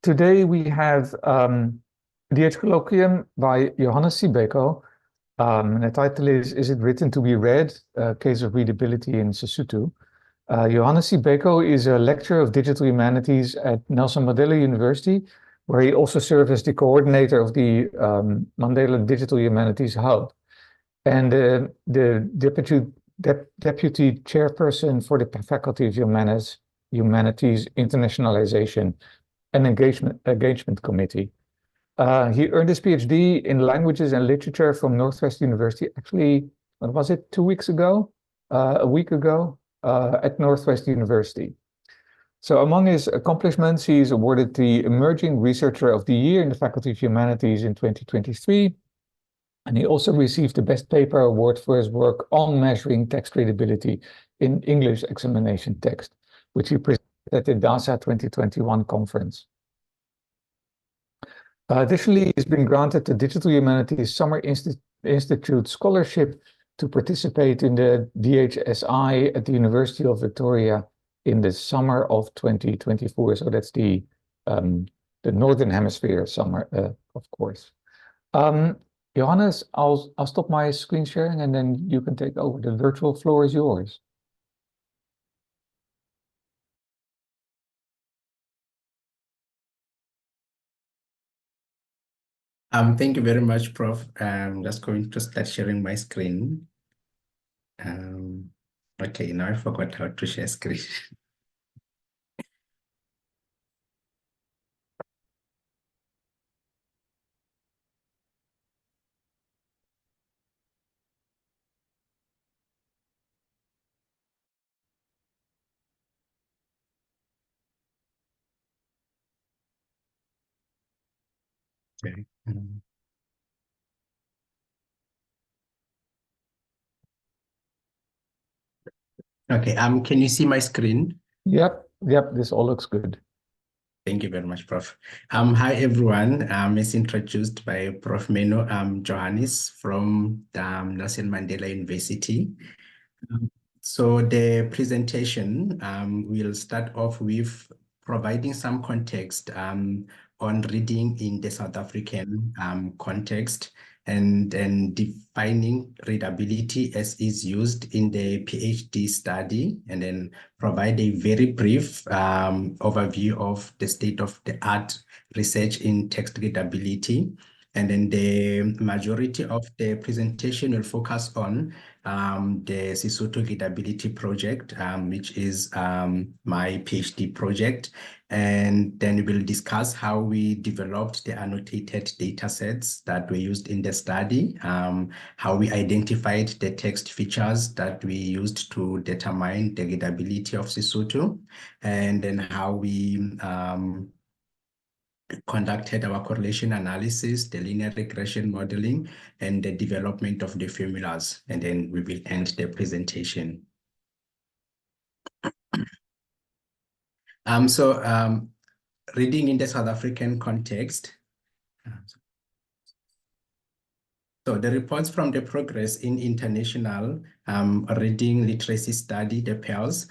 Today we have the colloquium by Johannes Sibeko. The title is It Written to be Read? Case of Readability in Sesotho. Johannes Sibeko is a lecturer of digital humanities at Nelson Mandela University, where he also serves as the coordinator of the Mandela Digital Humanities Hub and the deputy chairperson for the Faculty of Humanities Internationalization and Engagement Committee. He earned his PhD in languages and literature from Northwest University. Actually, what was it, 2 weeks ago? A week ago at Northwest University. So among his accomplishments, he's awarded the Emerging Researcher of the Year in the Faculty of Humanities in 2023. And he also received the Best Paper Award for his work on measuring text readability in English examination text, which he presented at the DASA 2021 conference. Additionally, he's been granted the Digital Humanities Summer Institute Scholarship to participate in the DHSI at the University of Victoria in the summer of 2024. So that's the Northern Hemisphere summer, of course. Johannes, I'll stop my screen sharing and then you can take over. The virtual floor is yours. Thank you very much, Prof. I'm just going to start sharing my screen. Okay, now I forgot how to share screen. Okay. Okay, can you see my screen? Yep, this all looks good. Thank you very much, Prof. Hi, everyone. As introduced by Prof. Meno, I'm Johannes from Nelson Mandela University. So the presentation, we'll start off with providing some context on reading in the South African context and defining readability as is used in the PhD study, and then provide a very brief overview of the state of the art research in text readability. And then the majority of the presentation will focus on the Sesotho Readability Project, which is my PhD project. And then we'll discuss how we developed the annotated data sets that were used in the study, how we identified the text features that we used to determine the readability of Sesotho, and then how we conducted our correlation analysis, the linear regression modeling, and the development of the formulas. And then we will end the presentation. Reading in the South African context. So the reports from the Progress in International Reading Literacy Study, the PEARLS,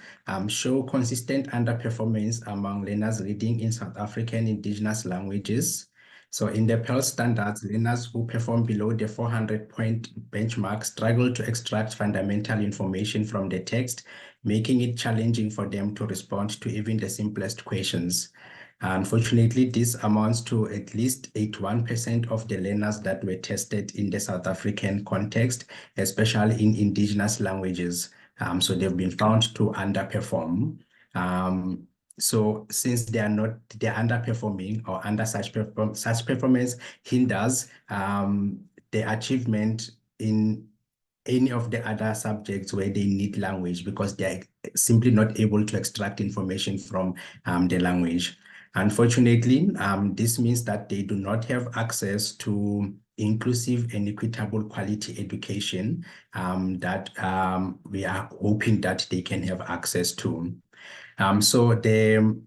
show consistent underperformance among learners reading in South African indigenous languages. So in the PEARLS standards, learners who perform below the 400-point benchmark struggle to extract fundamental information from the text, making it challenging for them to respond to even the simplest questions. Unfortunately, this amounts to at least 81% of the learners that were tested in the South African context, especially in indigenous languages. So they've been found to underperform. So since they're underperforming or under such performance hinders the achievement in any of the other subjects where they need language, because they're simply not able to extract information from the language. Unfortunately, this means that they do not have access to inclusive and equitable quality education that we are hoping that they can have access to. So the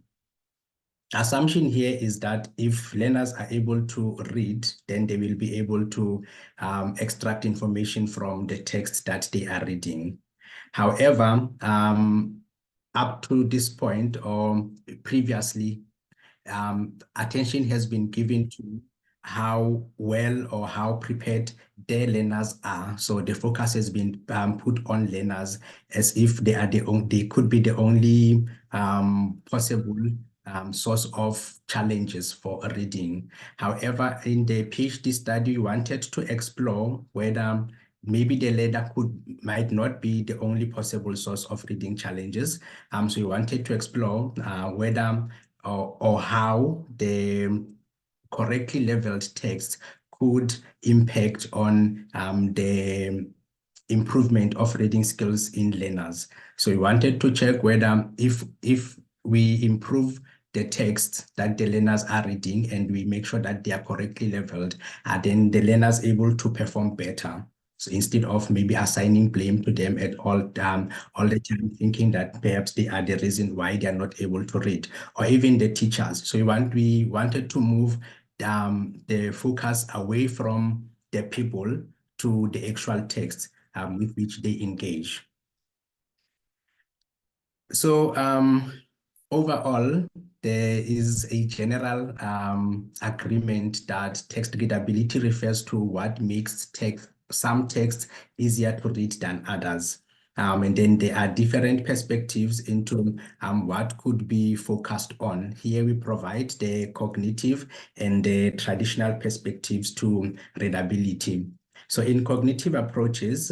assumption here is that if learners are able to read, then they will be able to extract information from the text that they are reading. However, up to this point or previously, attention has been given to how well or how prepared their learners are. So the focus has been put on learners as if they are they could be the only possible source of challenges for reading. However, in the PhD study, we wanted to explore whether maybe the learner might not be the only possible source of reading challenges. So we wanted to explore whether or how the correctly leveled text could impact on the improvement of reading skills in learners. So we wanted to check whether if we improve the text that the learners are reading and we make sure that they are correctly leveled, then the learners able to perform better. So instead of maybe assigning blame to them at all the time, thinking that perhaps they are the reason why they are not able to read, or even the teachers. So we wanted to move the focus away from the people to the actual text with which they engage. So overall, there is a general agreement that text readability refers to what makes some texts easier to read than others. And then there are different perspectives into what could be focused on. Here we provide the cognitive and the traditional perspectives to readability. So in cognitive approaches,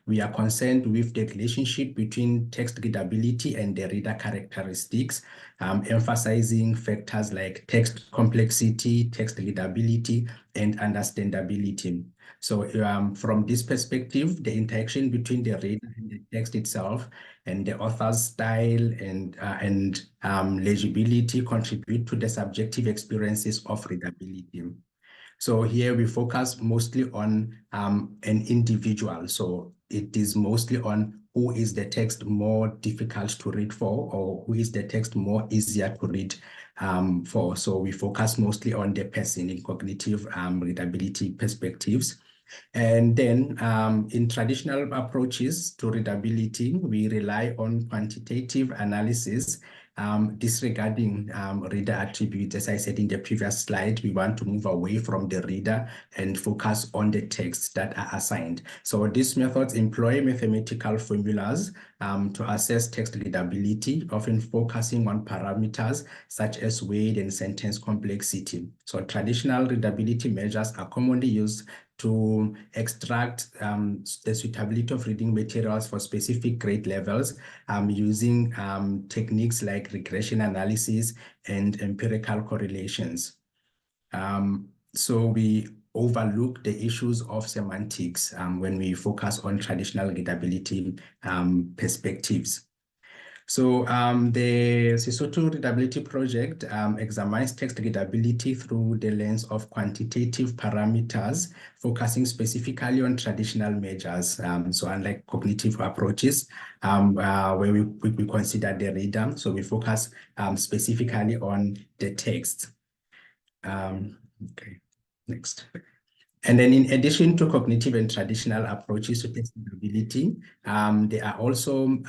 we are concerned with the relationship between text readability and the reader characteristics, emphasizing factors like text complexity, text readability, and understandability. So from this perspective, the interaction between the reader and the text itself and the author's style and legibility contribute to the subjective experiences of readability. So here we focus mostly on an individual. So it is mostly on who is the text more difficult to read for, or who is the text more easier to read for. So we focus mostly on the person in cognitive readability perspectives. And then in traditional approaches to readability, we rely on quantitative analysis, disregarding reader attributes. As I said in the previous slide, we want to move away from the reader and focus on the texts that are assigned. So these methods employ mathematical formulas to assess text readability, often focusing on parameters such as weight and sentence complexity. So traditional readability measures are commonly used to extract the suitability of reading materials for specific grade levels using techniques like regression analysis and empirical correlations. So we overlook the issues of semantics when we focus on traditional readability perspectives. So the Sesotho Readability Project examines text readability through the lens of quantitative parameters, focusing specifically on traditional measures. So unlike cognitive approaches, where we consider the reader, so we focus specifically on the text. Okay, next. And then in addition to cognitive and traditional approaches to text readability, there are also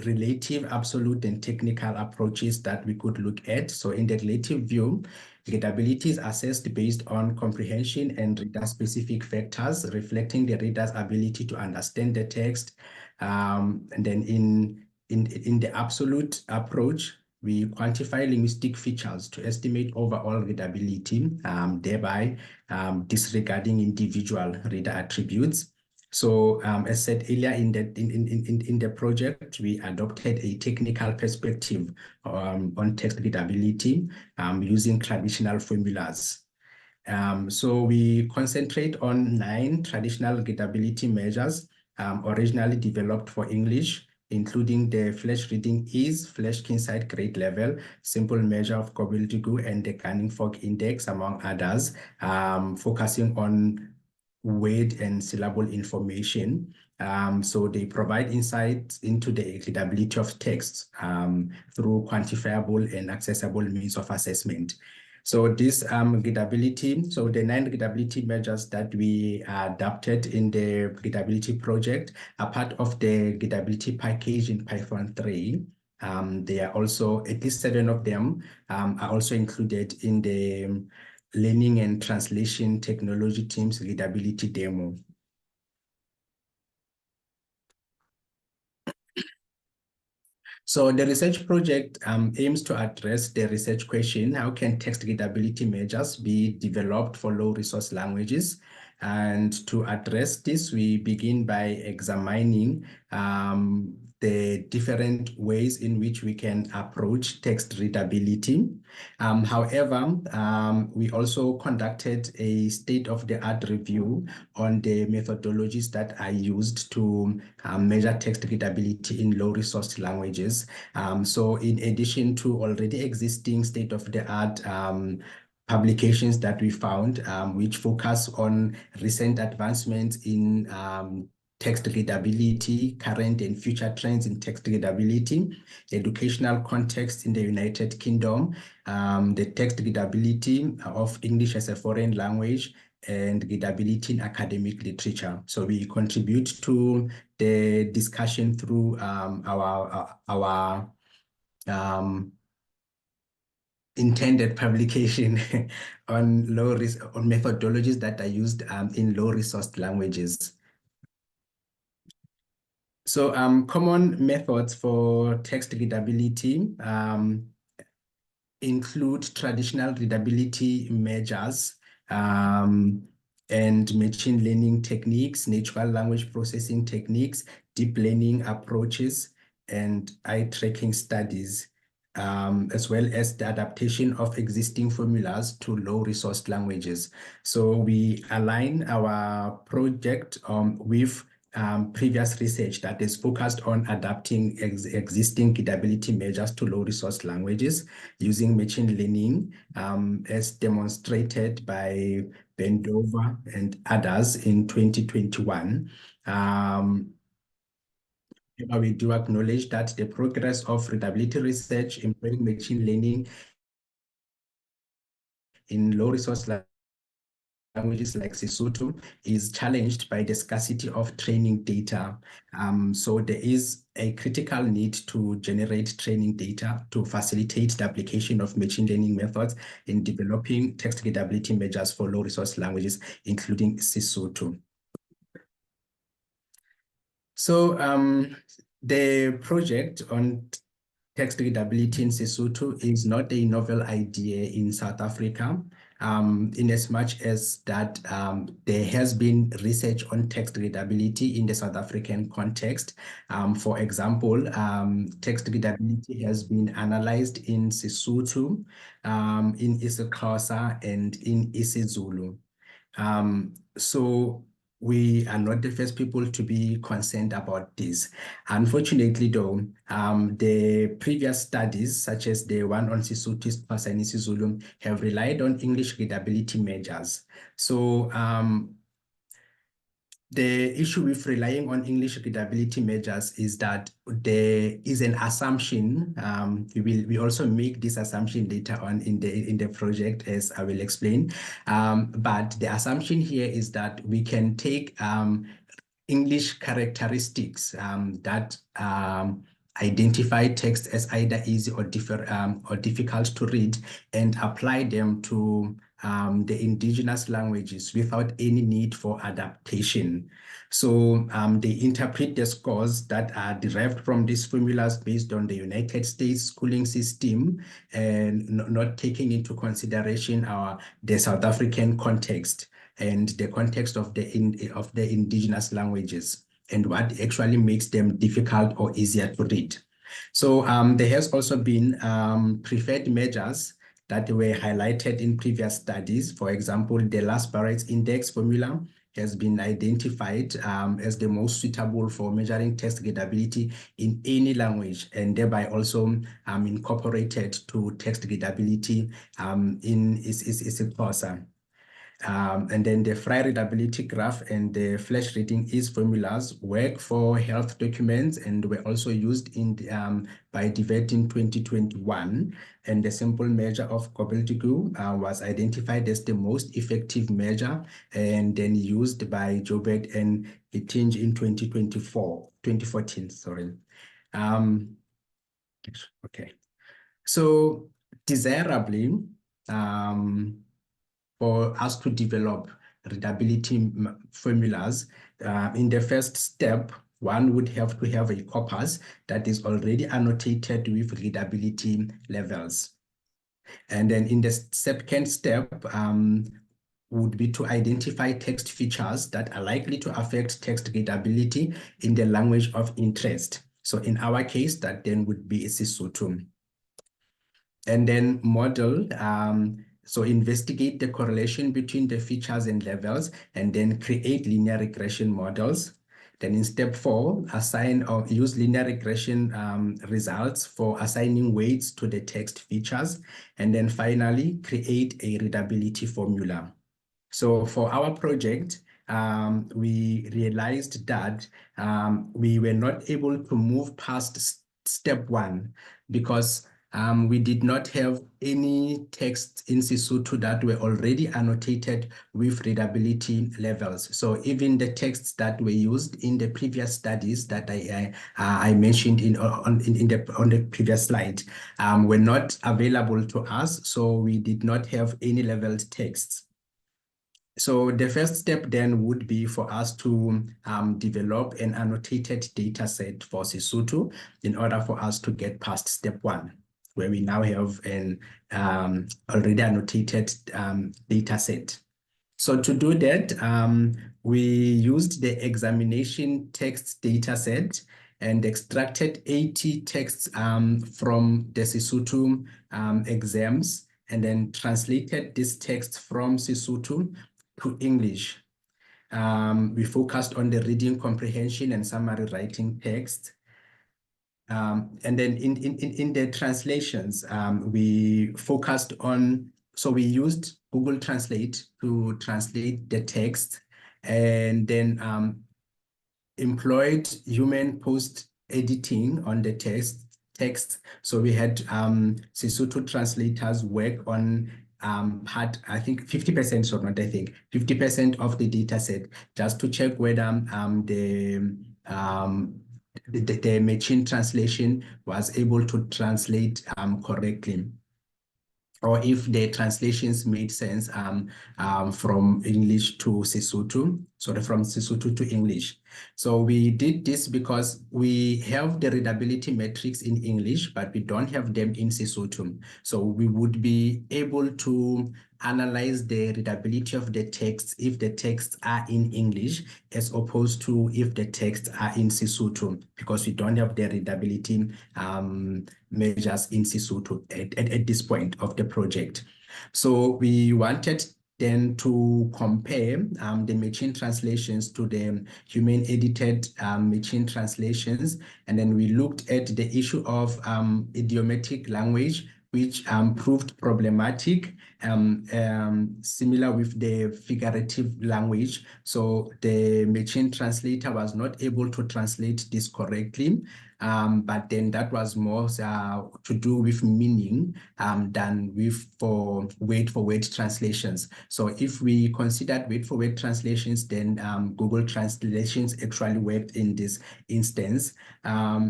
relative, absolute, and technical approaches that we could look at. So in the relative view, readability is assessed based on comprehension and reader-specific factors, reflecting the reader's ability to understand the text. And then in the absolute approach, we quantify linguistic features to estimate overall readability, thereby disregarding individual reader attributes. So as said earlier in the project, we adopted a technical perspective on text readability using traditional formulas. So we concentrate on 9 traditional readability measures originally developed for English, including the Flash Reading Ease, Flash Kinsight Grade Level, Simple Measure of Gobbledygook, and the Canning-Fogg Index, among others, focusing on word and syllable information. So they provide insight into the readability of text through quantifiable and accessible means of assessment. So this readability, so the 9 readability measures that we adapted in the readability project are part of the readability package in Python 3. They are also, at least 7 of them are also included in the Learning and Translation Technology Team's readability demo. So the research project aims to address the research question: how can text readability measures be developed for low resource languages? And to address this, we begin by examining the different ways in which we can approach text readability. However, we also conducted a state-of-the-art review on the methodologies that are used to measure text readability in low-resource languages. So in addition to already existing state-of-the-art publications that we found, which focus on recent advancements in text readability, current and future trends in text readability, educational context in the United Kingdom, the text readability of English as a foreign language, and readability in academic literature. So we contribute to the discussion through our intended publication on on methodologies that are used in low-resourced languages. So common methods for text readability include traditional readability measures and machine learning techniques, natural language processing techniques, deep learning approaches, and eye tracking studies, as well as the adaptation of existing formulas to low-resource languages. So we align our project with previous research that is focused on adapting existing readability measures to low-resource languages using machine learning, as demonstrated by Bendova and others in 2021. We do acknowledge that the progress of readability research employing machine learning in low-resource languages like Sesotho is challenged by the scarcity of training data. So there is a critical need to generate training data to facilitate the application of machine learning methods in developing text readability measures for low resource languages, including Sesotho. So the project on text readability in Sesotho is not a novel idea in South Africa, in as much as that there has been research on text readability in the South African context. For example, text readability has been analyzed in Sesotho, in isiXhosa, and in isiZulu. So we are not the first people to be concerned about this. Unfortunately, though, the previous studies, such as the one on Sesotho, isiXhosa, and isiZulu, have relied on English readability measures. So the issue with relying on English readability measures is that there is an assumption. We also make this assumption later on in the project, as I will explain. But the assumption here is that we can take English characteristics that identify text as either easy or difficult to read and apply them to the indigenous languages without any need for adaptation. So they interpret the scores that are derived from these formulas based on the United States schooling system and not taking into consideration the South African context and the context of the indigenous languages and what actually makes them difficult or easier to read. So there has also been preferred measures that were highlighted in previous studies. For example, the Lass-Barrett's index formula has been identified as the most suitable for measuring text readability in any language, and thereby also incorporated to text readability in isiXhosa. And then the Frye readability graph and the flash reading ease formulas work for health documents and were also used in by DVET in 2021. And the simple measure of gobbledygook was identified as the most effective measure and then used by Joubert and Hittinge in 2014, sorry. Okay. So desirably, for us to develop readability formulas, in the first step, one would have to have a corpus that is already annotated with readability levels. And then in the second step, would be to identify text features that are likely to affect text readability in the language of interest. So in our case, that then would be Sesotho. And then model, so investigate the correlation between the features and levels, and then create linear regression models. Then in step 4, assign or use linear regression results for assigning weights to the text features. And then finally, create a readability formula. So for our project, we realized that we were not able to move past step 1 because we did not have any texts in Sesotho that were already annotated with readability levels. So even the texts that were used in the previous studies that I mentioned on the previous slide were not available to us. So we did not have any leveled texts. So the first step then would be for us to develop an annotated data set for Sesotho in order for us to get past step 1, where we now have an already annotated data set. So to do that, we used the examination text data set and extracted 80 texts from the Sesotho exams, and then translated this text from Sesotho to English. We focused on the reading comprehension and summary writing text. And then in the translations, we focused on, so we used Google Translate to translate the text, and then employed human post editing on the text. So we had Sesotho translators work on part, I think 50% or not, I think 50% of the data set, just to check whether the machine translation was able to translate correctly, or if the translations made sense from English to Sesotho, sorry, from Sesotho to English. So we did this because we have the readability metrics in English, but we don't have them in Sesotho. So we would be able to analyze the readability of the text if the texts are in English, as opposed to if the texts are in Sesotho, because we don't have the readability measures in Sesotho at this point of the project. So we wanted then to compare the machine translations to the human edited machine translations. And then we looked at the issue of idiomatic language, which proved problematic, similar with the figurative language. So the machine translator was not able to translate this correctly, but then that was more to do with meaning than with word-for-word translations. So if we considered word-for-word translations, then Google Translations actually worked in this instance.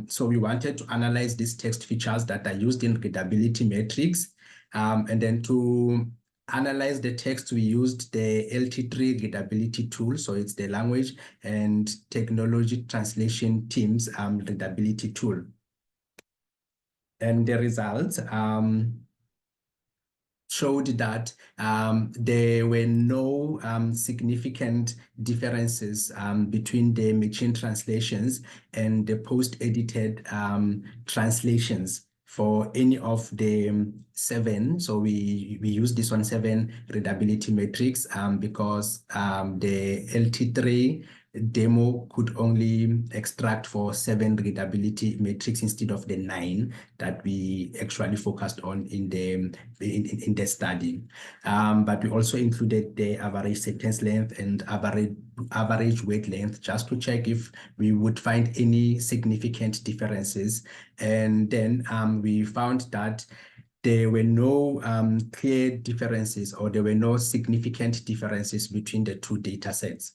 So we wanted to analyze these text features that are used in readability metrics, and then to analyze the text, we used the LT3 readability tool. So it's the language and technology translation team's readability tool. And the results showed that there were no significant differences between the machine translations and the post-edited translations for any of the 7. So we use this one 7 readability metrics because the LT3 demo could only extract for 7 readability metrics instead of the 9 that we actually focused on in the study. But we also included the average sentence length and average word length, just to check if we would find any significant differences. And then we found that there were no clear differences, or there were no significant differences between the two data sets.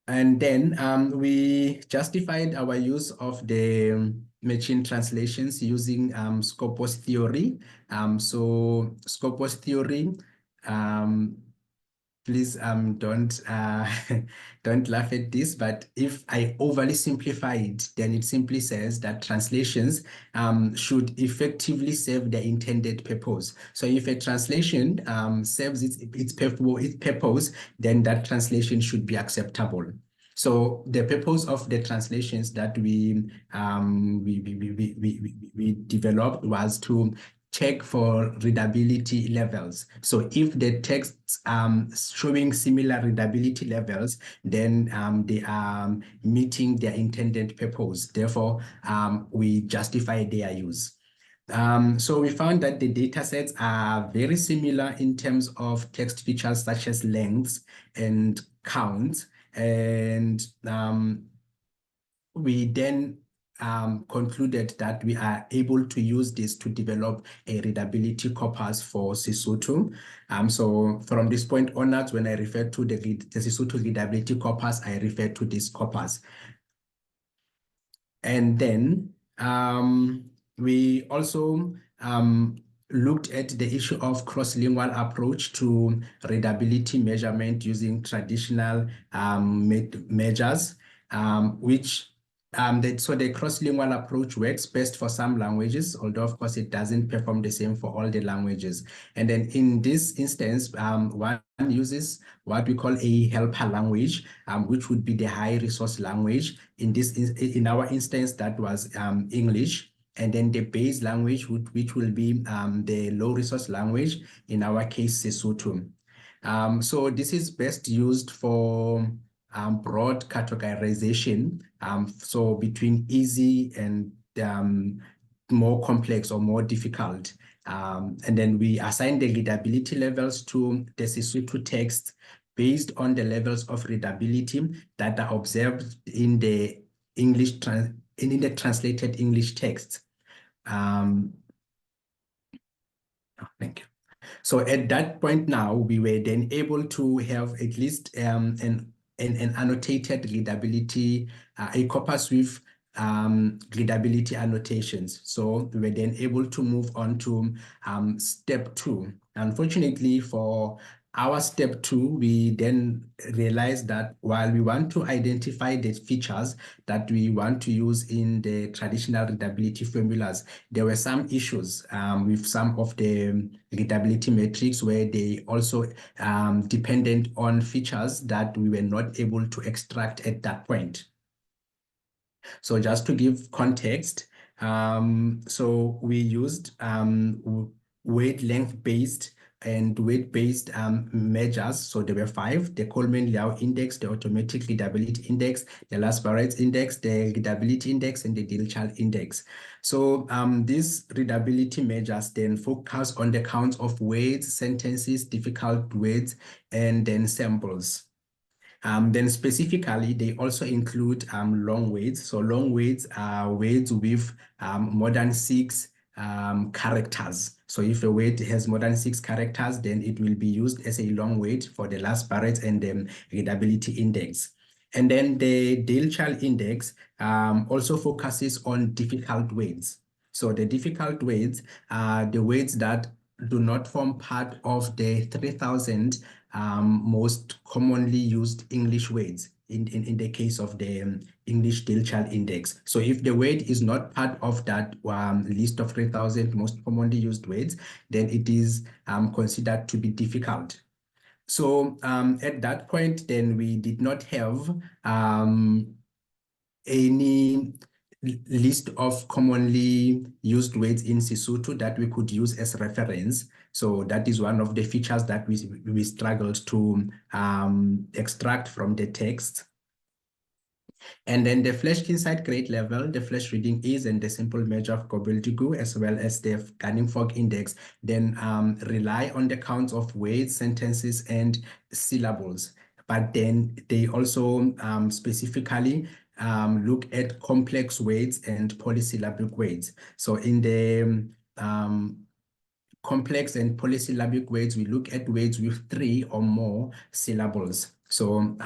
And then we justified our use of the machine translations using Scopus theory. So Scopus theory, please don't don't laugh at this, but if I overly simplify it, then it simply says that translations should effectively serve the intended purpose. So if a translation serves its purpose, then that translation should be acceptable. So the purpose of the translations that we developed was to check for readability levels. So if the texts showing similar readability levels, then they are meeting their intended purpose. Therefore, we justify their use. So we found that the data sets are very similar in terms of text features such as lengths and counts. And we then concluded that we are able to use this to develop a readability corpus for Sesotho. So from this point onwards, when I refer to the Sesotho readability corpus, I refer to this corpus. And then we also looked at the issue of cross-lingual approach to readability measurement using traditional measures, so the cross-lingual approach works best for some languages, although of course it doesn't perform the same for all the languages. And then in this instance, one uses what we call a helper language, which would be the high resource language. In our instance, that was English. And then the base language, which will be the low resource language, in our case, Sesotho. So this is best used for broad categorization, so between easy and more complex or more difficult. And then we assign the readability levels to the Sesotho text based on the levels of readability that are observed in the in the translated English text. Thank you. So at that point now, we were then able to have at least an annotated readability, a corpus with readability annotations. So we were then able to move on to step 2. Unfortunately, for our step 2, we then realized that while we want to identify the features that we want to use in the traditional readability formulas, there were some issues with some of the readability metrics where they also dependent on features that we were not able to extract at that point. So just to give context, so we used word length based and weight-based measures. So there were 5: the Coleman-Liao index, the automatic readability index, the last Barrett's index, the readability index, and the Dilchal index. So these readability measures then focus on the counts of words, sentences, difficult words, and then samples. Then specifically, they also include long words. So long words are words with more than 6 characters. So if a word has more than 6 characters, then it will be used as a long word for the last Barrett and the readability index. And then the Dilchal index also focuses on difficult words. So the difficult words are the words that do not form part of the 3,000 most commonly used English words in the case of the English Dilchal index. So if the word is not part of that list of 3,000 most commonly used words, then it is considered to be difficult. So at that point, then we did not have any list of commonly used words in Sesotho that we could use as reference. So that is one of the features that we struggled to extract from the text. And then the Flash Insight grade level, the Flash reading ease, and the simple measure of gobbledygook, as well as the Gunning Fog index, then rely on the counts of words, sentences, and syllables. But then they also specifically look at complex words and polysyllabic words. So in the complex and polysyllabic words, we look at words with 3 or more syllables. So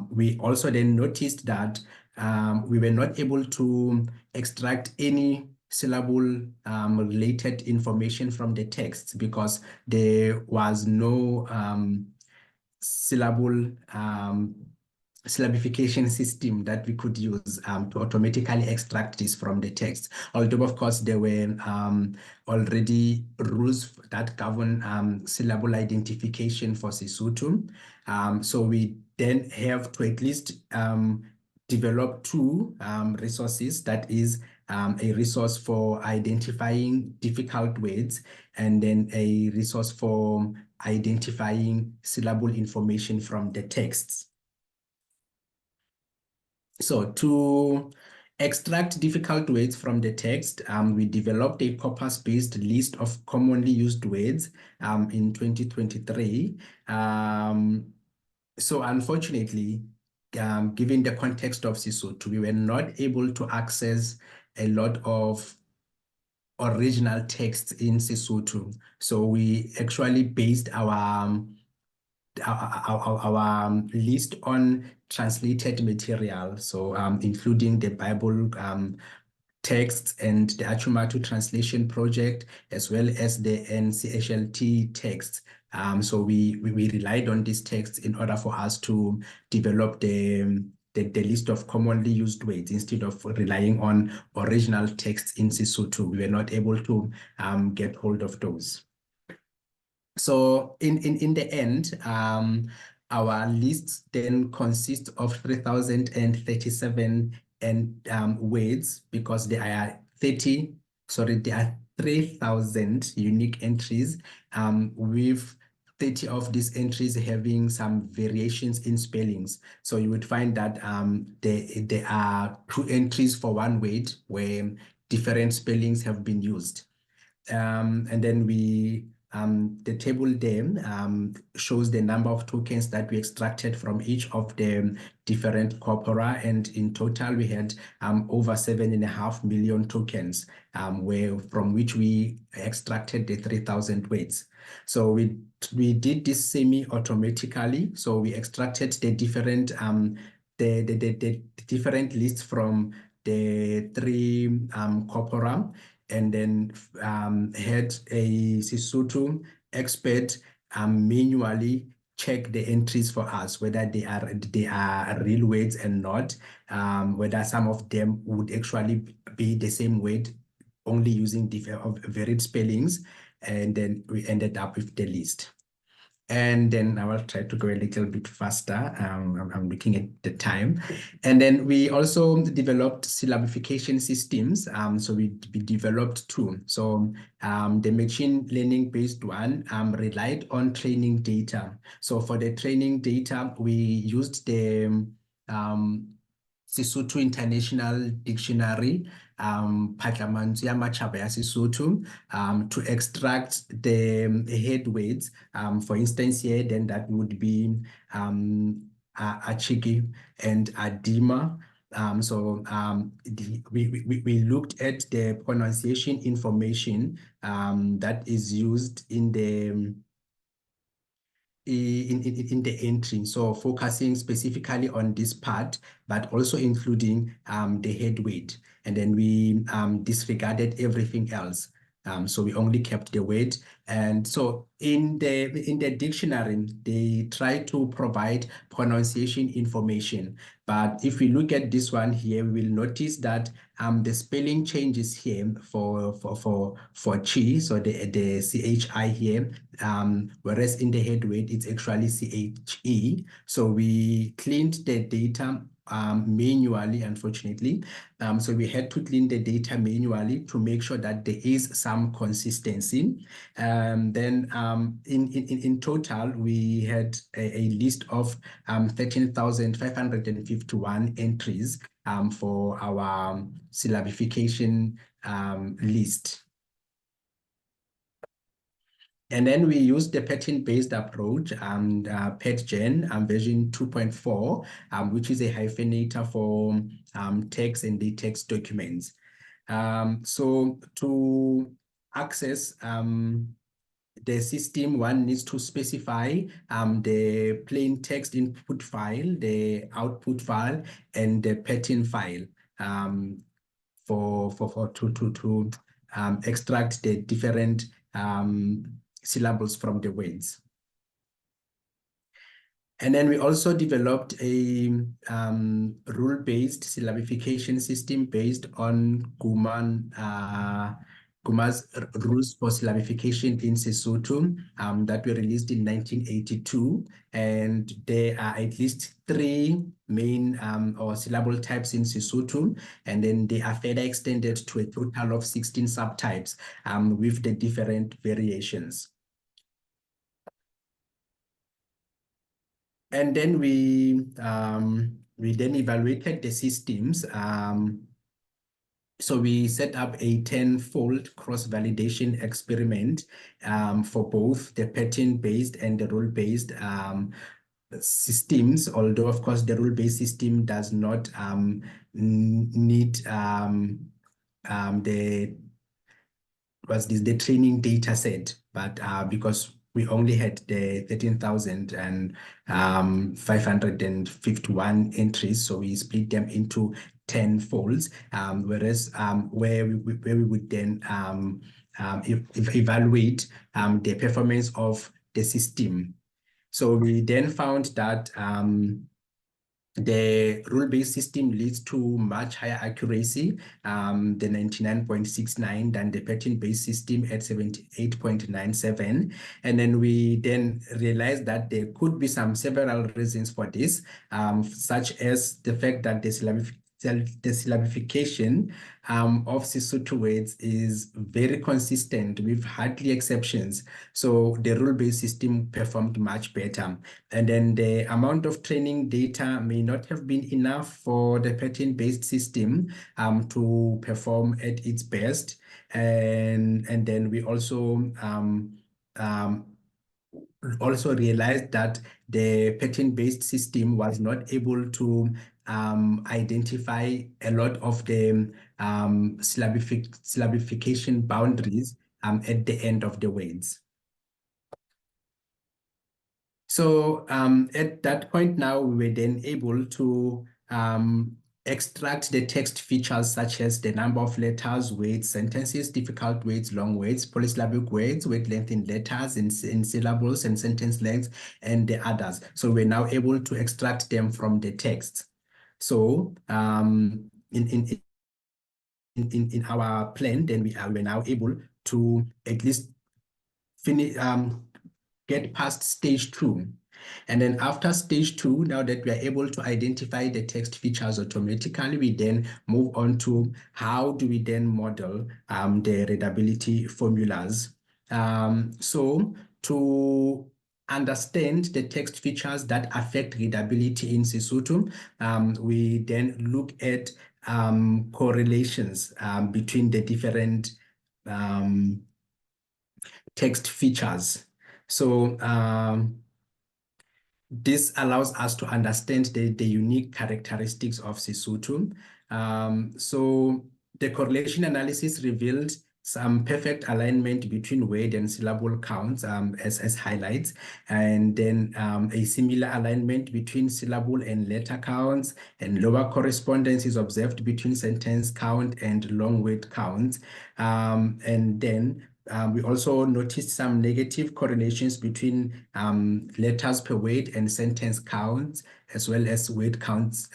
we also then noticed that we were not able to extract any syllable related information from the text because there was no syllabification system that we could use to automatically extract this from the text. Although, of course, there were already rules that govern syllable identification for Sesotho. So we then have to at least develop two resources. That is a resource for identifying difficult words and then a resource for identifying syllable information from the texts. So to extract difficult words from the text, we developed a corpus-based list of commonly used words in 2023. So unfortunately, given the context of Sesotho, we were not able to access a lot of original texts in Sesotho. So we actually based our list on translated material, so including the Bible texts and the Achumatu translation project, as well as the NCHLT texts. So we relied on these texts in order for us to develop the list of commonly used words instead of relying on original texts in Sesotho. We were not able to get hold of those. So in the end, our list then consists of 3,037 words because there are 3,000 unique entries, with 30 of these entries having some variations in spellings. So you would find that there are 2 entries for one word where different spellings have been used. And then the table there shows the number of tokens that we extracted from each of the different corpora, and in total we had over 7.5 million tokens from which we extracted the 3,000 words. So we did this semi-automatically. So we extracted the different the different lists from the 3 corpora, and then had a Sesotho expert manually check the entries for us, whether they are real words and not, whether some of them would actually be the same word, only using varied spellings, and then we ended up with the list. And then I will try to go a little bit faster. I'm looking at the time. And then we also developed syllabification systems. So we developed 2. So the machine learning based one relied on training data. So for the training data, we used the Sesotho International Dictionary, Patlamantsho ya Matjhaba ya Sesotho, to extract the head words. For instance, here, then that would be Achiki and Adima. We looked at the pronunciation information that is used in the entry, so focusing specifically on this part, but also including the head weight, and then we disregarded everything else. So we only kept the word. And so in the dictionary, they try to provide pronunciation information. But if we look at this one here, we will notice that the spelling changes here for chi, so the CHI here, whereas in the head weight, it's actually CHE. So we cleaned the data manually, unfortunately. So we had to clean the data manually to make sure that there is some consistency. Then in total, we had a list of 13,551 entries for our syllabification list. And then we used the pattern-based approach and PattGen version 2.4, which is a hyphenator for text and the text documents. So to access the system, one needs to specify the plain text input file, the output file, and the pattern file to extract the different syllables from the words. And then we also developed a rule-based syllabification system based on Guma's rules for syllabification in Sesotho that were released in 1982. And there are at least 3 main or syllable types in Sesotho, and then they are further extended to a total of 16 subtypes with the different variations. And then we then evaluated the systems. So we set up a 10-fold cross-validation experiment for both the pattern-based and the rule-based systems, although of course the rule-based system does not need the training data set, but because we only had the 13,551 entries, so we split them into 10 folds, whereas where we would then evaluate the performance of the system. So we then found that the rule-based system leads to much higher accuracy, the 99.69, than the pattern-based system at 78.97. And then we then realized that there could be several reasons for this, such as the fact that the syllabification of Sesotho words is very consistent with hardly exceptions. So the rule-based system performed much better. And then the amount of training data may not have been enough for the pattern-based system to perform at its best. And then we also realized that the pattern-based system was not able to identify a lot of the syllabification boundaries at the end of the words. So at that point now, we were then able to extract the text features such as the number of letters, words, sentences, difficult words, long words, polysyllabic words, word length in letters, in syllables, and sentence length, and the others. So we're now able to extract them from the text. So in our plan, then we're now able to at least finish get past stage 2. And then after stage 2, now that we are able to identify the text features automatically, we then move on to how do we then model the readability formulas. So to understand the text features that affect readability in Sesotho, we then look at correlations between the different text features. So this allows us to understand the unique characteristics of Sesotho. So the correlation analysis revealed some perfect alignment between word and syllable counts as highlights, and then a similar alignment between syllable and letter counts, and lower correspondence is observed between sentence count and long word counts. And then we also noticed some negative correlations between letters per word and sentence counts, as well as word counts.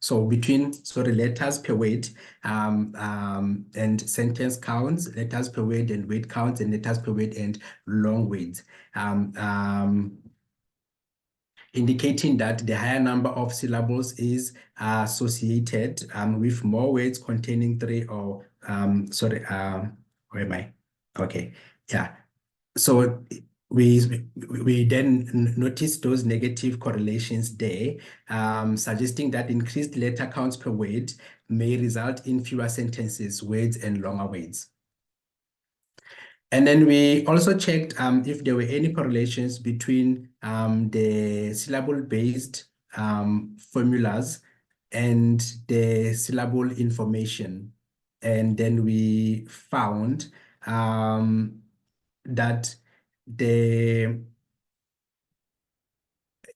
So between, letters per word and sentence counts, letters per word and word counts, and letters per word and long words. Indicating that the higher number of syllables is associated with more words containing 3 or, where am I? Okay, yeah. So we then notice those negative correlations there, suggesting that increased letter counts per word may result in fewer sentences, words, and longer words. And then we also checked if there were any correlations between the syllable-based formulas and the syllable information. And then we found that there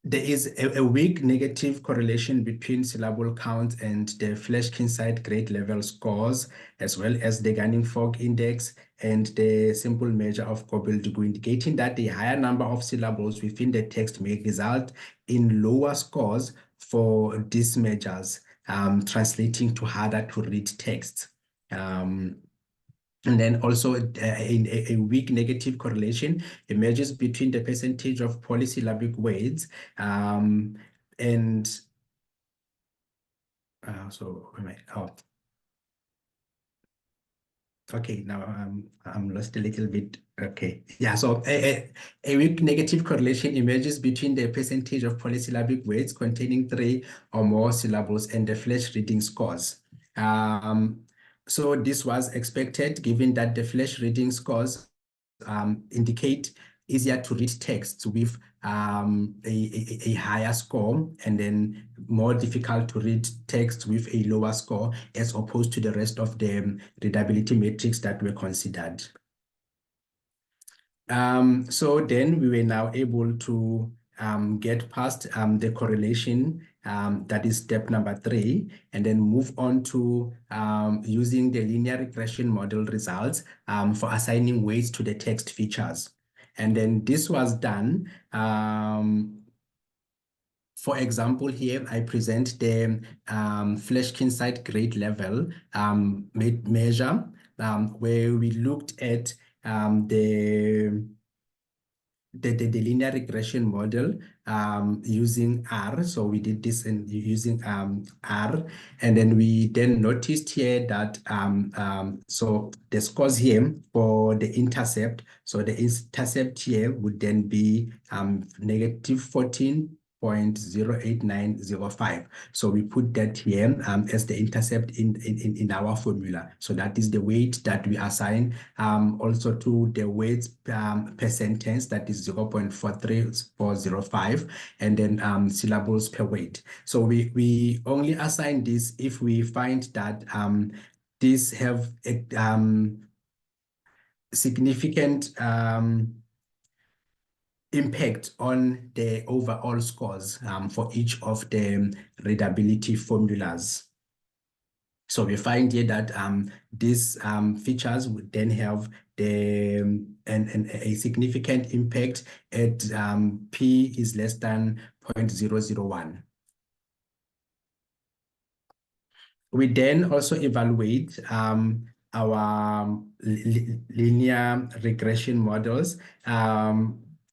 is a weak negative correlation between syllable count and the Flesch-Kinsight grade level scores, as well as the Gunning-Fogg index and the simple measure of gobbledygook, indicating that the higher number of syllables within the text may result in lower scores for these measures, translating to harder to read text. And then also a weak negative correlation emerges between the percentage of polysyllabic words okay, now I'm lost a little bit. Okay, yeah, so a weak negative correlation emerges between the percentage of polysyllabic words containing 3 or more syllables and the Flesch reading scores. So this was expected given that the Flesch reading scores indicate easier to read texts with a higher score, and then more difficult to read text with a lower score, as opposed to the rest of the readability metrics that were considered. So then we were now able to get past the correlation, that is step number 3, and then move on to using the linear regression model results for assigning weights to the text features. And then this was done. For example, here I present the Flesch-Kinsight grade level measure, where we looked at the linear regression model using R. So we did this using R, and then we then noticed here that so the scores here for the intercept. So the intercept here would then be negative 14.08905. So we put that here as the intercept in our formula. So that is the weight that we assign also to the weights per sentence, that is 0.43405, and then syllables per weight. So we only assign this if we find that these have a significant impact on the overall scores for each of the readability formulas. So we find here that these features would then have a significant impact at P is less than 0.001. We then also evaluate our linear regression models.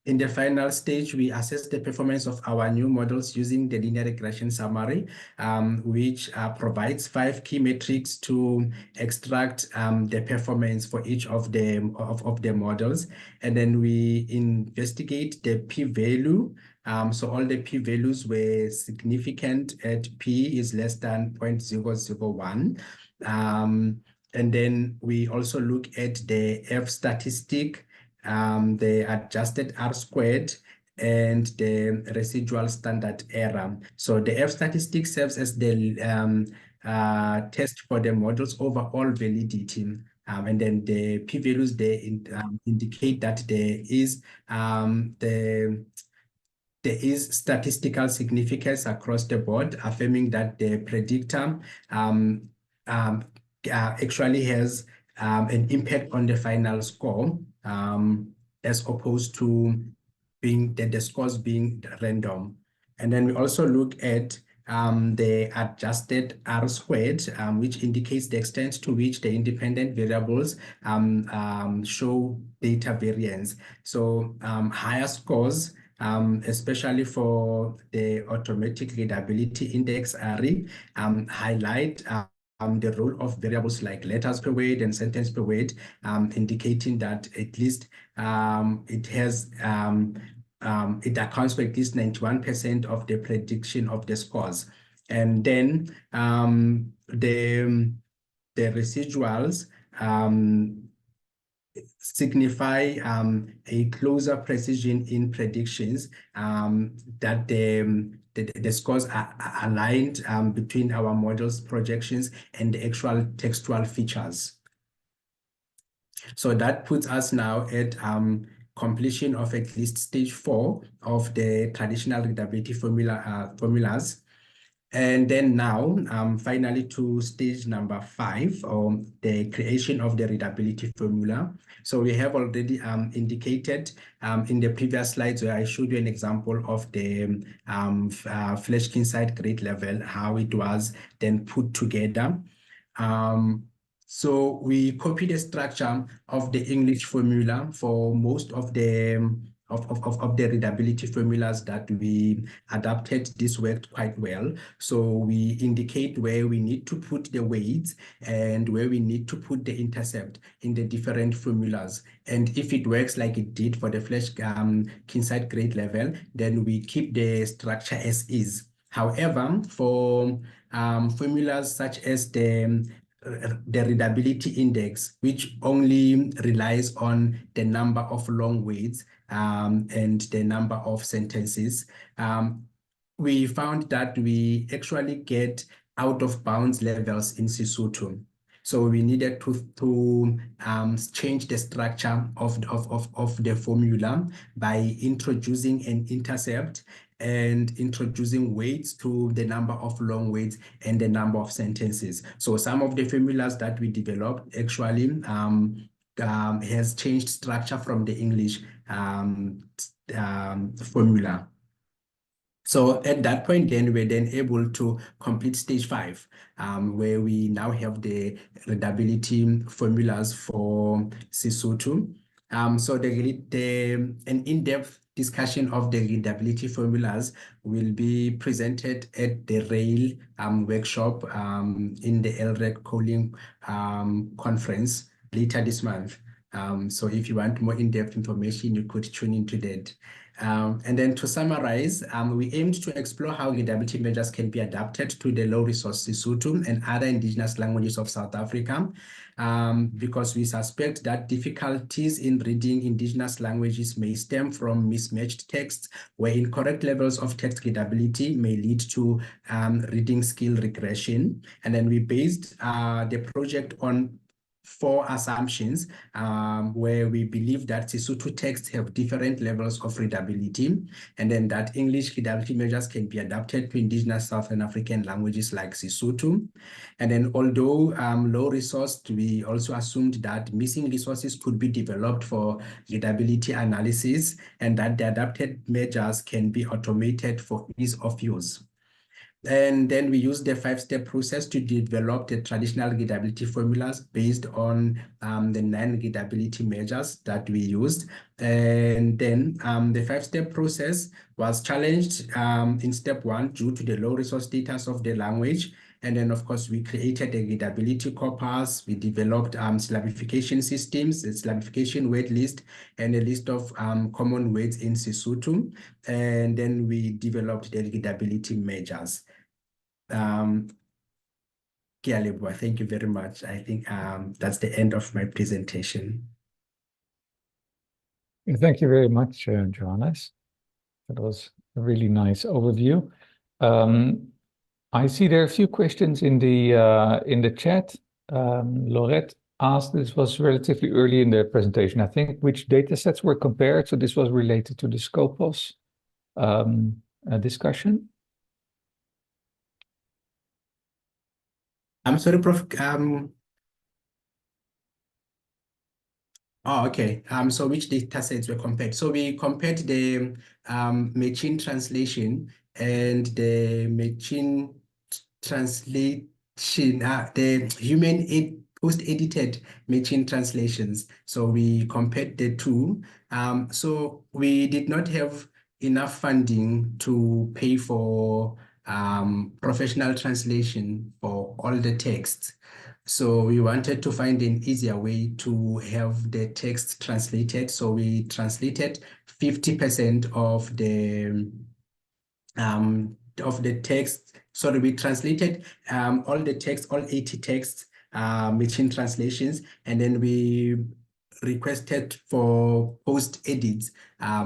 In the final stage, we assess the performance of our new models using the linear regression summary, which provides 5 key metrics to extract the performance for each of the models. And then we investigate the p-value. So all the p-values were significant at p is less than 0.001. And then we also look at the F statistic, the adjusted R-squared, and the residual standard error. So the F statistic serves as the test for the model's overall validity. And then the p-values, they indicate that there is statistical significance across the board, affirming that the predictor actually has an impact on the final score, as opposed to being the scores being random. And then we also look at the adjusted R-squared, which indicates the extent to which the independent variables show data variance. So higher scores, especially for the automatic readability index ARI, highlight the role of variables like letters per word and sentence per word, indicating that at least it accounts for at least 91% of the prediction of the scores. And then the residuals signify a closer precision in predictions, that the scores are aligned between our model's projections and the actual textual features. So that puts us now at completion of at least stage 4 of the traditional readability formulas. And then now, finally to stage number 5, the creation of the readability formula. So we have already indicated in the previous slides where I showed you an example of the Flesch-Kinside grade level, how it was then put together. So we copied the structure of the English formula for most of the of the readability formulas that we adapted. This worked quite well. So we indicate where we need to put the weights and where we need to put the intercept in the different formulas. And if it works like it did for the Flesch-Kinside grade level, then we keep the structure as is. However, for formulas such as the readability index, which only relies on the number of long words and the number of sentences, we found that we actually get out of bounds levels in Sesotho. So we needed to change the structure of the formula by introducing an intercept and introducing weights to the number of long words and the number of sentences. So some of the formulas that we developed actually has changed structure from the English formula. So at that point, then we're then able to complete stage 5, where we now have the readability formulas for Sesotho. So an in-depth discussion of the readability formulas will be presented at the RAIL workshop in the LREC calling conference later this month. So if you want more in-depth information, you could tune into that. And then to summarize, we aimed to explore how readability measures can be adapted to the low-resource Sesotho and other indigenous languages of South Africa, because we suspect that difficulties in reading indigenous languages may stem from mismatched texts, where incorrect levels of text readability may lead to reading skill regression. And then we based the project on 4 assumptions, where we believe that Sesotho texts have different levels of readability, and then that English readability measures can be adapted to indigenous Southern African languages like Sesotho. And then although low-resourced, we also assumed that missing resources could be developed for readability analysis, and that the adapted measures can be automated for ease of use. And then we use the 5-step process to develop the traditional readability formulas based on the 9 readability measures that we used. And then the 5-step process was challenged in step 1 due to the low resource status of the language. And then, of course, we created a readability corpus. We developed syllabification systems, a syllabification word list, and a list of common words in Sesotho. And then we developed the readability measures. Thank you very much. I think that's the end of my presentation. Thank you very much, Johannes. That was a really nice overview. I see there are a few questions in the chat. Laurette asked, this was relatively early in the presentation, I think, which data sets were compared. So this was related to the Scopus discussion. I'm sorry, Prof. Oh, okay. So which data sets were compared? So we compared the machine translation and the machine translation, the human post-edited machine translations. So we compared the two. So we did not have enough funding to pay for professional translation for all the texts. So we wanted to find an easier way to have the text translated. So we translated 50% of the text. Sorry, we translated all the text, all 80 texts, machine translations, and then we requested for post edits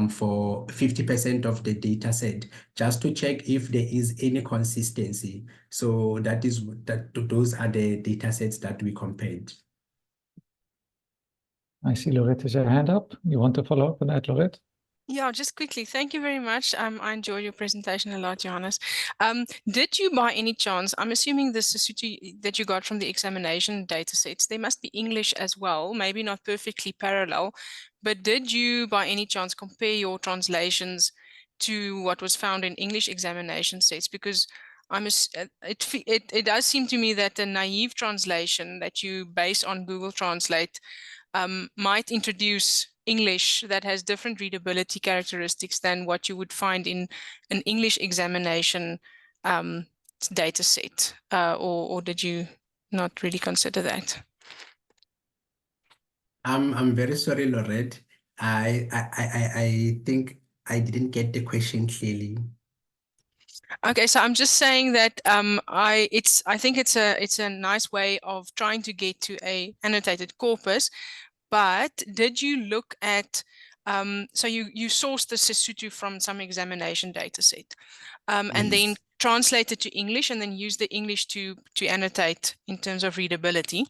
for 50% of the data set, just to check if there is any consistency. So those are the data sets that we compared. I see Lorette has her hand up. You want to follow up on that, Lorette? Yeah, just quickly, thank you very much. I enjoyed your presentation a lot, Johannes. Did you by any chance, I'm assuming this Sesotho that you got from the examination data sets, there must be English as well, maybe not perfectly parallel, but did you by any chance compare your translations to what was found in English examination sets? Because it does seem to me that a naive translation that you base on Google Translate might introduce English that has different readability characteristics than what you would find in an English examination data set, or did you not really consider that? I'm very sorry, Lorette. I think I didn't get the question clearly. Okay, so I'm just saying that I think it's a nice way of trying to get to a annotated corpus, but did you look at so you sourced the Sesotho from some examination data set, and then Yes. translate it to English and then use the English to annotate in terms of readability.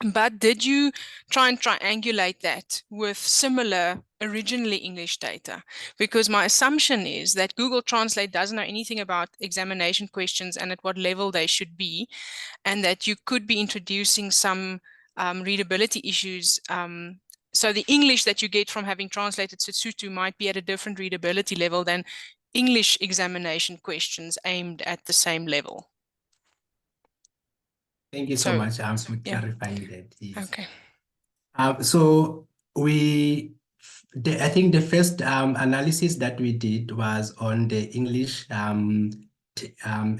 But did you try and triangulate that with similar originally English data? Because my assumption is that Google Translate doesn't know anything about examination questions and at what level they should be, and that you could be introducing some readability issues. So the English that you get from having translated Sesotho might be at a different readability level than English examination questions aimed at the same level. Thank you so much for clarifying that. Yes. Okay. So I think the first analysis that we did was on the English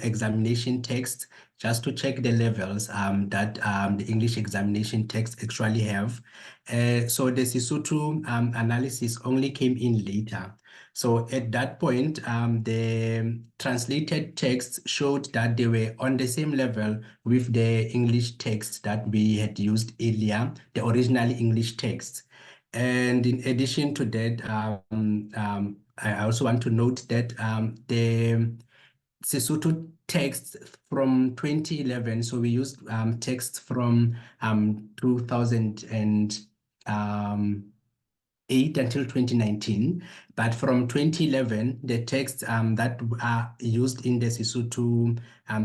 examination text, just to check the levels that the English examination text actually have. So the Sesotho analysis only came in later. So at that point, the translated text showed that they were on the same level with the English text that we had used earlier, the original English text. And in addition to that, I also want to note that the Sesotho text from 2011, so we used texts from 2008 until 2019, but from 2011, the texts that are used in the Sesotho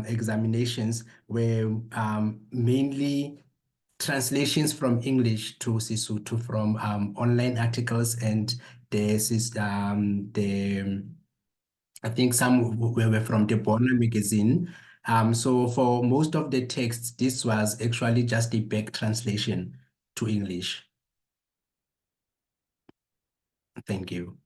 examinations were mainly translations from English to Sesotho from online articles, and I think some were from the Bona magazine. So for most of the texts, this was actually just a back translation to English. Thank you.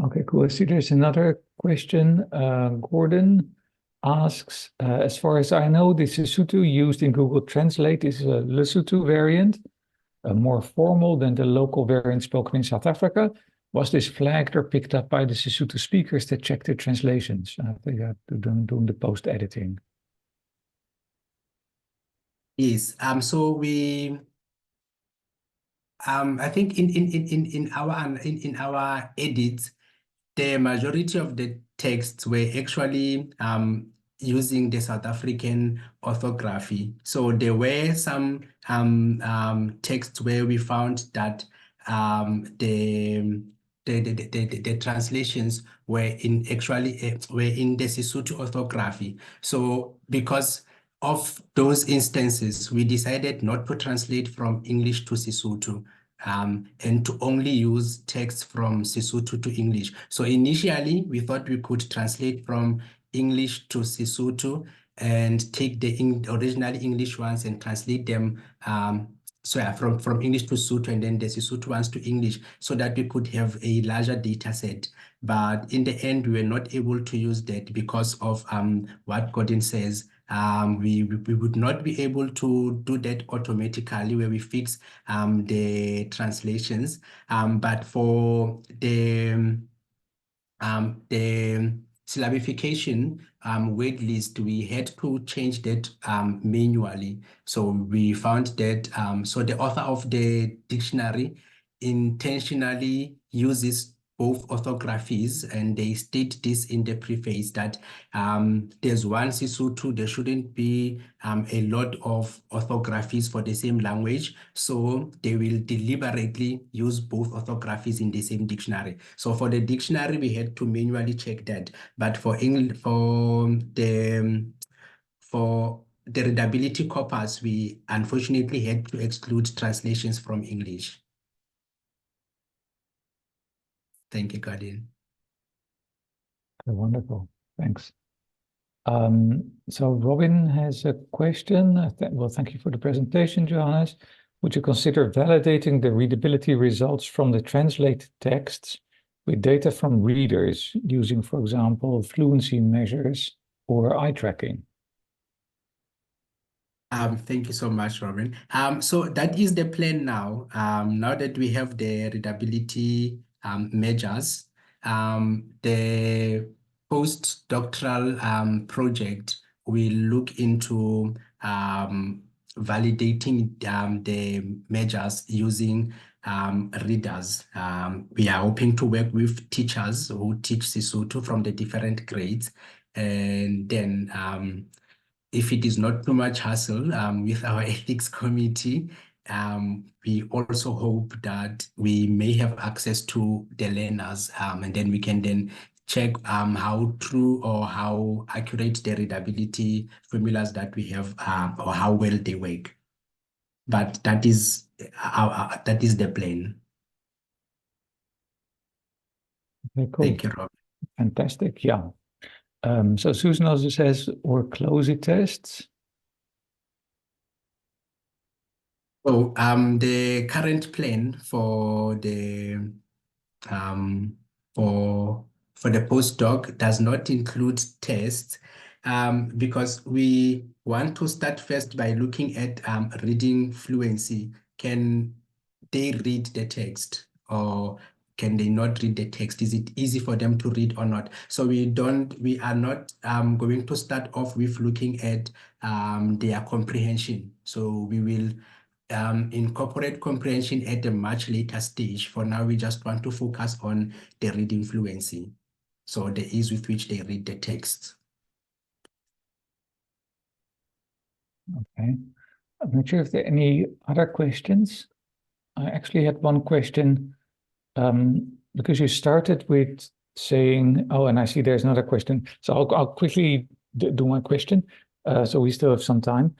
Okay, cool. I see there's another question. Gordon asks, as far as I know, the Sesotho used in Google Translate is a Lesotho variant, more formal than the local variant spoken in South Africa. Was this flagged or picked up by the Sesotho speakers that checked the translations? They are doing the post-editing. Yes. So we I think in our edits, the majority of the texts were actually using the South African orthography. So there were some texts where we found that the translations were in actually were in the Sesotho orthography. So because of those instances, we decided not to translate from English to Sesotho. And to only use text from Sesotho to English. So initially, we thought we could translate from English to Sesotho and take the original English ones and translate them from English to Sesotho and then the Sesotho ones to English so that we could have a larger data set. But in the end, we were not able to use that because of what Gordon says. We would not be able to do that automatically where we fix the translations. But for the syllabification word list, we had to change that manually. So we found that so the author of the dictionary intentionally uses both orthographies, and they state this in the preface that there's one Sesotho, there shouldn't be a lot of orthographies for the same language, so they will deliberately use both orthographies in the same dictionary. So for the dictionary, we had to manually check that, but for the readability corpus, we unfortunately had to exclude translations from English. Thank you, Guardian. Wonderful, thanks. So Robin has a question. Well, thank you for the presentation, Johannes. Would you consider validating the readability results from the translated texts with data from readers using, for example, fluency measures or eye tracking? Thank you so much, Robin. So that is the plan now. Now that we have the readability measures, the postdoctoral project will look into validating the measures using readers. We are hoping to work with teachers who teach Sesotho from the different grades, and then if it is not too much hassle with our ethics committee, we also hope that we may have access to the learners, and then we can then check how true or how accurate the readability formulas that we have or how well they work. But that is the plan. Okay, cool. Thank you, Rob. Fantastic, yeah. So Susan also says, or closely tests. So the current plan for the for the postdoc does not include tests because we want to start first by looking at reading fluency. Can they read the text, or can they not read the text? Is it easy for them to read or not? So we are not going to start off with looking at their comprehension. So we will incorporate comprehension at a much later stage. For now, we just want to focus on the reading fluency, so the ease with which they read the text. Okay. I'm not sure if there are any other questions. I actually had one question, because you started with saying, oh, and I see there's another question. So I'll quickly do my question. So we still have some time.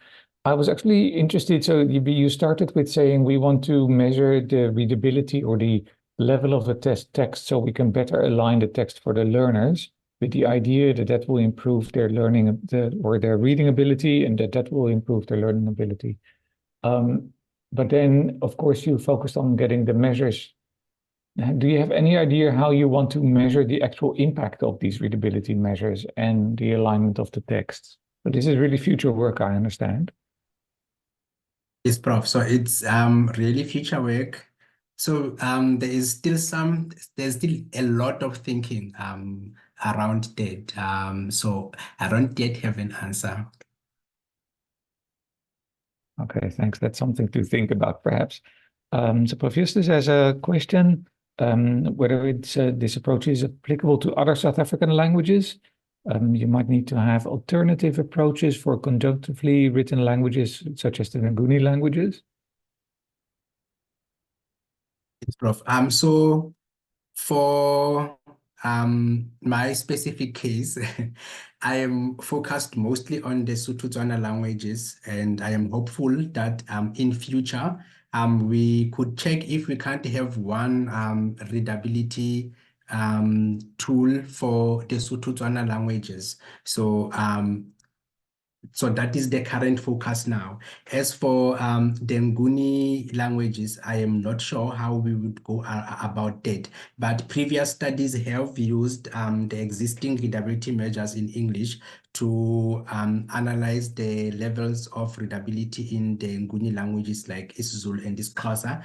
I was actually interested. So you started with saying we want to measure the readability or the level of a text so we can better align the text for the learners, with the idea that that will improve their learning or their reading ability, and that will improve their learning ability. But then, of course, you focused on getting the measures. Do you have any idea how you want to measure the actual impact of these readability measures and the alignment of the text? But this is really future work, I understand. Yes, Prof. So it's really future work. So there's still a lot of thinking around that. So I don't yet have an answer. Okay, thanks. That's something to think about, perhaps. So Prof. Justus has a question, whether this approach is applicable to other South African languages. You might need to have alternative approaches for conjunctively written languages, such as the Nguni languages. It's Prof. So for my specific case, I am focused mostly on the Sotho-Tswana languages, and I am hopeful that in future we could check if we can't have one readability tool for the Sotho-Tswana languages. So that is the current focus now. As for the Nguni languages, I am not sure how we would go about that. But previous studies have used the existing readability measures in English to analyze the levels of readability in the Nguni languages like isiZulu and isiXhosa.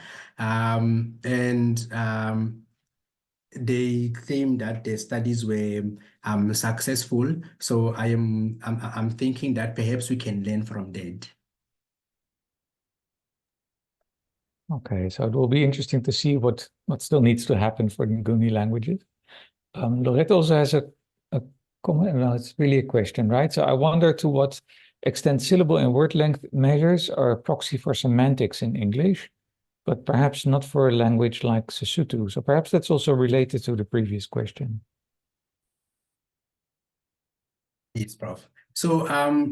They claim that the studies were successful. So I'm thinking that perhaps we can learn from that. Okay, so it will be interesting to see what still needs to happen for the Nguni languages. Lorette also has a comment. No, it's really a question, right? So I wonder to what extent syllable and word length measures are a proxy for semantics in English, but perhaps not for a language like Sesotho. So perhaps that's also related to the previous question. Yes, Prof. So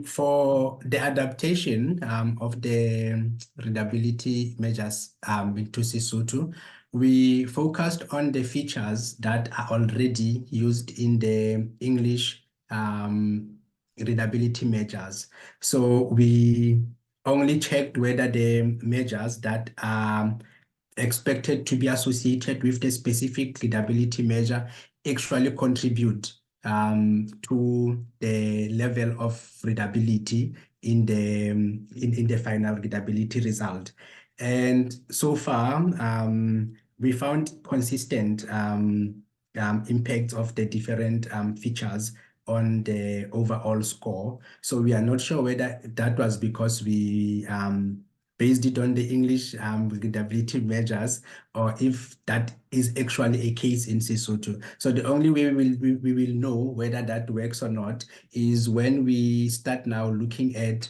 for the adaptation of the readability measures into Sesotho, we focused on the features that are already used in the English readability measures. So we only checked whether the measures that are expected to be associated with the specific readability measure actually contribute to the level of readability in the final readability result. And so far, we found consistent impacts of the different features on the overall score. So we are not sure whether that was because we based it on the English readability measures, or if that is actually a case in Sesotho. So the only way we will know whether that works or not is when we start now looking at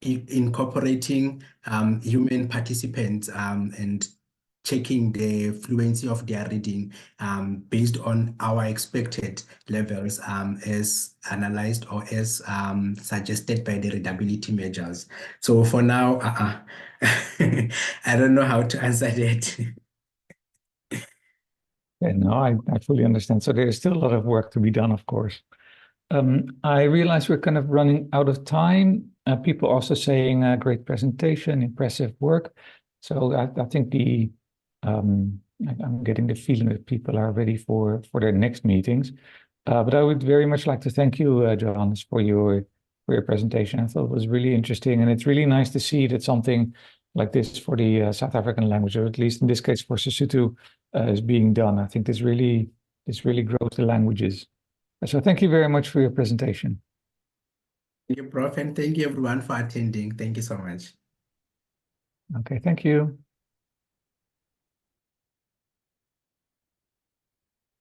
incorporating human participants and checking the fluency of their reading based on our expected levels as analyzed or as suggested by the readability measures. So for now, I don't know how to answer that. Yeah, no, I fully understand. So there's still a lot of work to be done, of course. I realize we're kind of running out of time. People also saying great presentation, impressive work. So I think I'm getting the feeling that people are ready for their next meetings. But I would very much like to thank you, Johannes, for your presentation. I thought it was really interesting, and it's really nice to see that something like this for the South African language, or at least in this case for Sesotho, is being done. I think this really grows the languages. So thank you very much for your presentation. Thank you, Prof, and thank you everyone for attending. Thank you so much. Okay, thank you.